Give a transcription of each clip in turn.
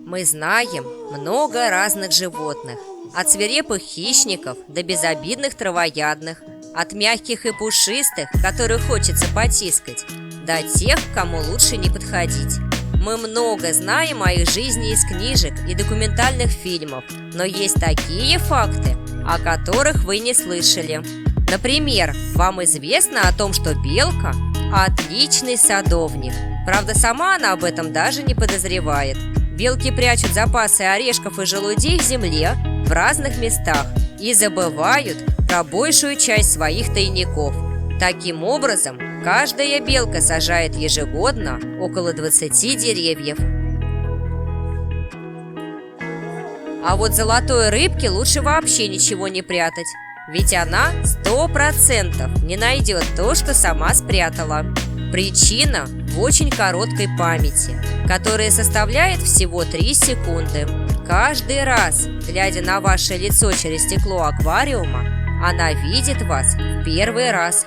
Мы знаем много разных животных, от свирепых хищников до безобидных травоядных, от мягких и пушистых, которых хочется потискать, до тех, к кому лучше не подходить. Мы много знаем о их жизни из книжек и документальных фильмов, но есть такие факты, о которых вы не слышали. Например, вам известно о том, что белка – отличный садовник. Правда, сама она об этом даже не подозревает. Белки прячут запасы орешков и желудей в земле в разных местах и забывают про большую часть своих тайников. Таким образом, каждая белка сажает ежегодно около 20 деревьев. А вот золотой рыбке лучше вообще ничего не прятать, ведь она 100% не найдет то, что сама спрятала. Причина в очень короткой памяти, которая составляет всего 3 секунды. Каждый раз, глядя на ваше лицо через стекло аквариума, она видит вас в первый раз.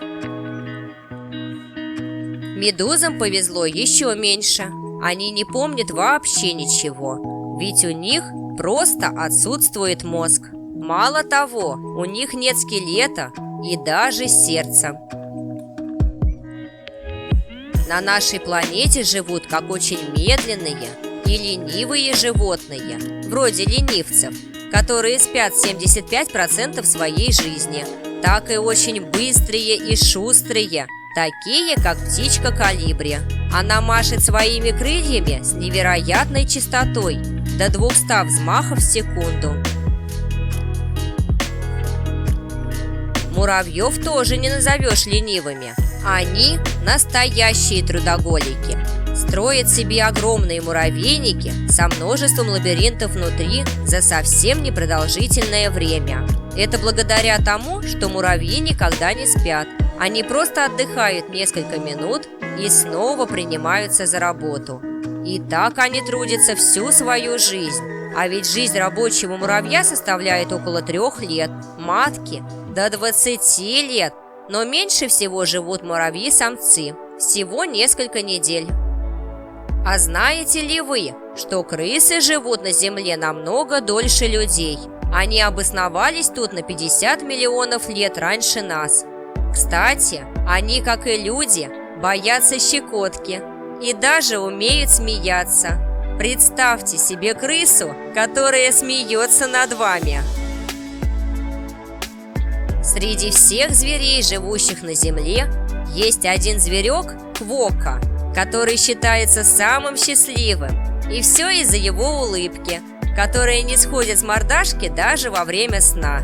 Медузам повезло еще меньше. Они не помнят вообще ничего, ведь у них просто отсутствует мозг. Мало того, у них нет скелета и даже сердца. На нашей планете живут как очень медленные и ленивые животные, вроде ленивцев, которые спят 75% своей жизни, так и очень быстрые и шустрые, такие как птичка колибри. Она машет своими крыльями с невероятной частотой, до 200 взмахов в секунду. Муравьев тоже не назовешь ленивыми. Они настоящие трудоголики. Строят себе огромные муравейники со множеством лабиринтов внутри за совсем непродолжительное время. Это благодаря тому, что муравьи никогда не спят. Они просто отдыхают несколько минут и снова принимаются за работу. И так они трудятся всю свою жизнь. А ведь жизнь рабочего муравья составляет около 3 лет, матки до 20 лет. Но меньше всего живут муравьи-самцы, всего несколько недель. А знаете ли вы, что крысы живут на Земле намного дольше людей? Они обосновались тут на 50 миллионов лет раньше нас. Кстати, они, как и люди, боятся щекотки и даже умеют смеяться. Представьте себе крысу, которая смеется над вами. Среди всех зверей, живущих на Земле, есть один зверек – квокка, который считается самым счастливым. И все из-за его улыбки, которая не сходит с мордашки даже во время сна.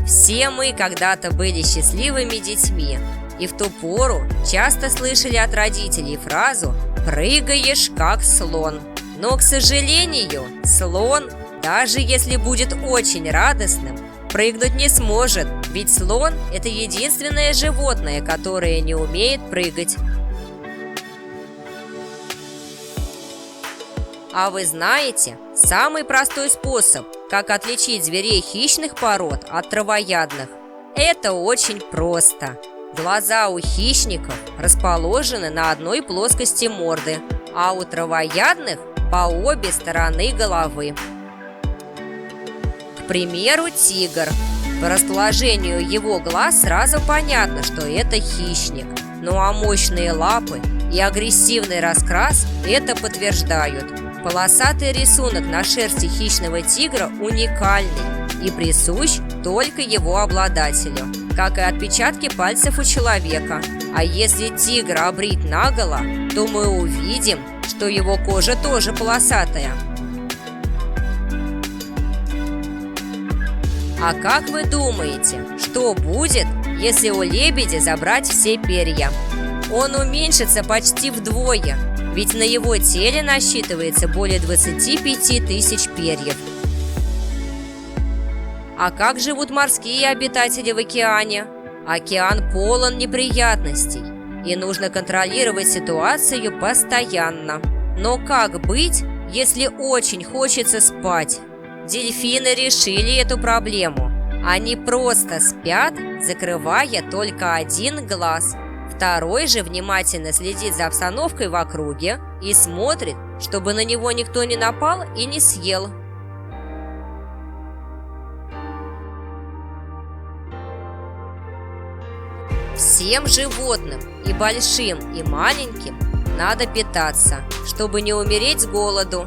Все мы когда-то были счастливыми детьми, и в ту пору часто слышали от родителей фразу «прыгаешь как слон». Но, к сожалению, слон, даже если будет очень радостным, прыгнуть не сможет, ведь слон – это единственное животное, которое не умеет прыгать. А вы знаете, самый простой способ, как отличить зверей хищных пород от травоядных – это очень просто. Глаза у хищников расположены на одной плоскости морды, а у травоядных – по обе стороны головы. К примеру, тигр. По расположению его глаз сразу понятно, что это хищник. Ну а мощные лапы и агрессивный раскрас это подтверждают. Полосатый рисунок на шерсти хищного тигра уникальный и присущ только его обладателю, как и отпечатки пальцев у человека. А если тигра обрить наголо, то мы увидим, что его кожа тоже полосатая. А как вы думаете, что будет, если у лебедя забрать все перья? Он уменьшится почти вдвое, ведь на его теле насчитывается более 25 тысяч перьев. А как живут морские обитатели в океане? Океан полон неприятностей, и нужно контролировать ситуацию постоянно. Но как быть, если очень хочется спать? Дельфины решили эту проблему. Они просто спят, закрывая только один глаз. Второй же внимательно следит за обстановкой в округе и смотрит, чтобы на него никто не напал и не съел. Всем животным, и большим, и маленьким, надо питаться, чтобы не умереть с голоду.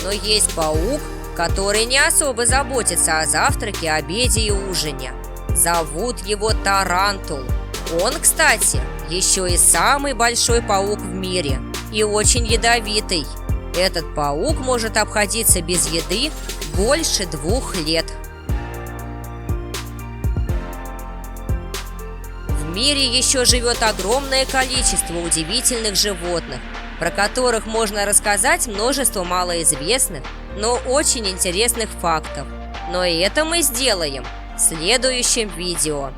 Но есть паук, который не особо заботится о завтраке, обеде и ужине. Зовут его Тарантул. Он, кстати, еще и самый большой паук в мире и очень ядовитый. Этот паук может обходиться без еды больше 2 лет. В мире еще живет огромное количество удивительных животных, про которых можно рассказать множество малоизвестных, но очень интересных фактов. Но это мы сделаем в следующем видео.